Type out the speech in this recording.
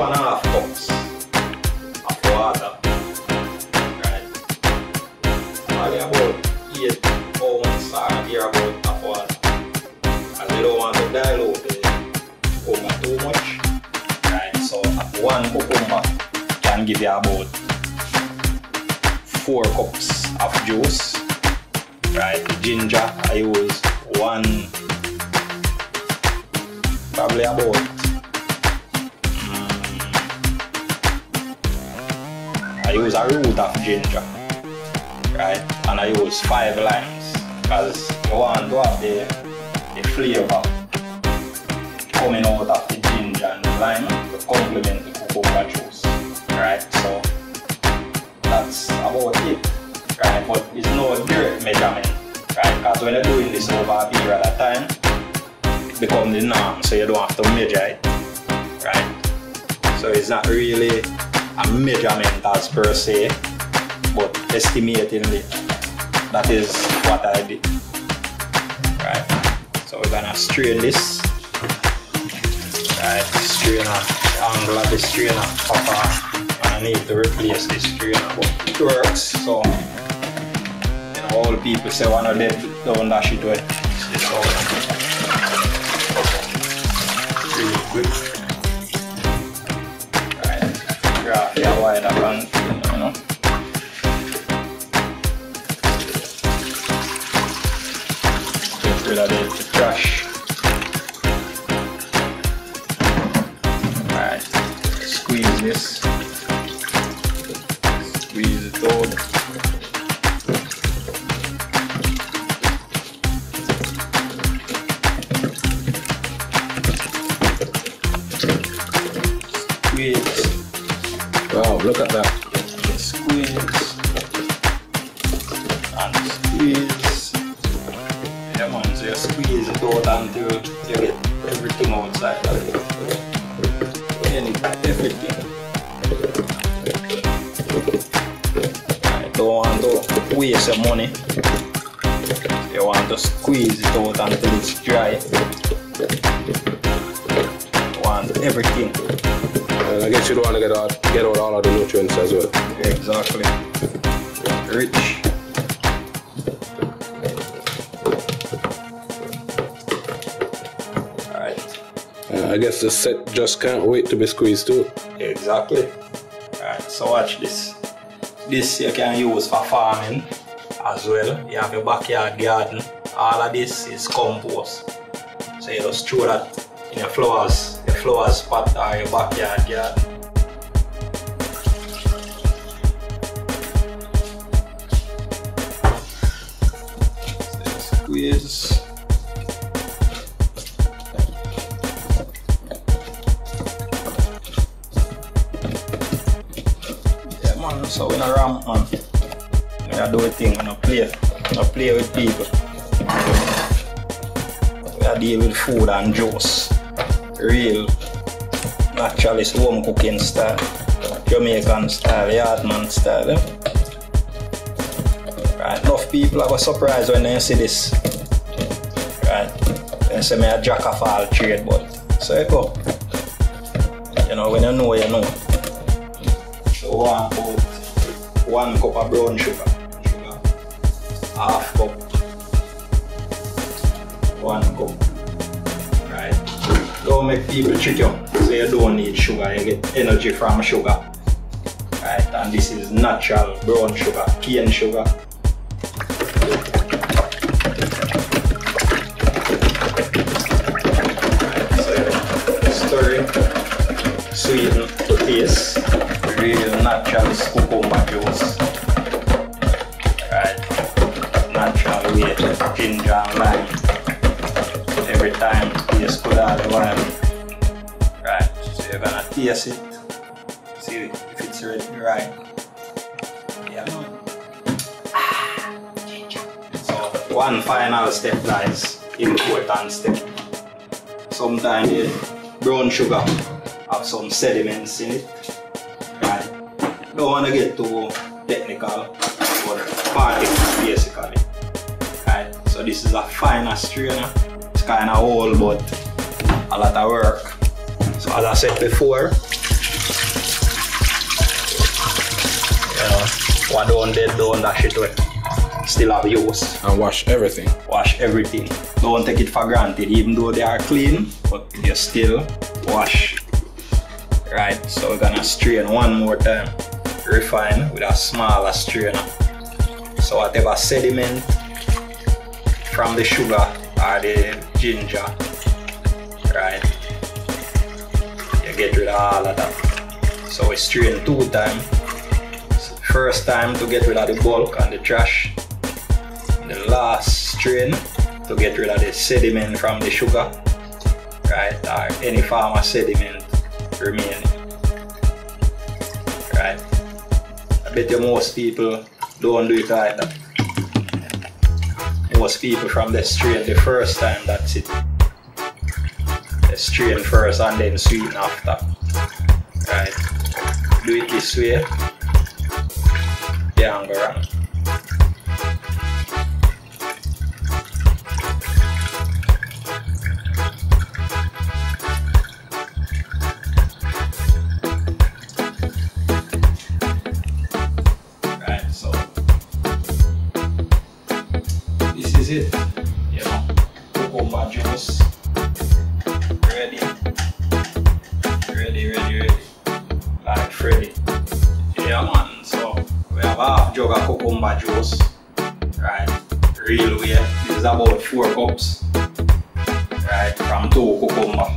1.5 cups of water. Right. Probably about 8 ounces or thereabout of water. And you don't want to dilute the cucumber too much. Right. So 1 cucumber can give you about 4 cups of juice. Right. The ginger I use probably about I use a root of ginger, right, and I use 5 limes because you want to have the flavor coming out of the ginger and the lime to complement the cucumber juice, right. So that's about it, right, but it's no direct measurement, right, because when you're doing this over a period of time, it becomes the norm, so you don't have to measure it, right. So it's not really a measurement as per se, but estimatingly, that is what I did, right. So we're gonna strain this, right, strainer, the angle of the strainer up and I need to replace this strainer, but it works. So you know, all the people say wanna let it down, dash it away. It's all really good. Right, graph your wider band, you know. Get rid of the trash. Right, squeeze this. Squeeze it out. Squeeze. Wow, look at that. Squeeze. And squeeze. Yeah man, so you squeeze it out until you get everything outside of it. Everything. Don't want to waste your money. You want to squeeze it out until it's dry. You want everything. And I guess you don't want to get out all of the nutrients as well. Exactly. Rich. Alright. I guess the set just can't wait to be squeezed too. Exactly. Alright, so watch this. This you can use for farming as well. You have your backyard garden. All of this is compost. So you just throw that in your flowers pot or your backyard garden. So squeeze. So we don't ramp, man. We don't do a thing, we don't play with people. We don't deal with food and juice. Real Naturaliss home cooking style, Jamaican style, yardman style. Right, enough people are surprised when they see this. Right, they say me a jack of all trade, but so you go. You know, when you know, you know. So 1 cup of brown sugar, half cup, 1 cup, right? Don't make people trick you, so you don't need sugar, you get energy from sugar, right? And this is natural brown sugar, cane sugar. Right, so you stir it, sweeten to taste. Real Naturaliss cucumber juice, right? Natural way, ginger and lime. Every time taste good all the while, right? So you're gonna taste it, see if it's ready, right? Yeah, man. Ginger. So one final step, guys, important step. Sometimes the brown sugar have some sediments in it. Don't want to get too technical, but particles basically. Right, so this is a finer strainer. It's kind of old, but a lot of work. So as I said before, What don't dead, don't dash it away. Still have use. And wash everything. Wash everything. Don't take it for granted, even though they are clean, but you still wash. Right, so we're gonna strain one more time. Refine with a smaller strainer. So whatever sediment from the sugar or the ginger, right, you get rid of all of that. So we strain 2 times. First time to get rid of the bulk and the trash. The last strain to get rid of the sediment from the sugar, right, or any form of sediment remaining. Right. I bet you most people don't do it like that. Most people from the strain the first time, that's it. They strain first and then sweeten after. Right. Do it this way. Yeah, go wrong. It, you know, cucumber juice ready, like Freddy. Yeah man, so we have half jug of cucumber juice, right, real way. This is about 4 cups, right, from 2 cucumber.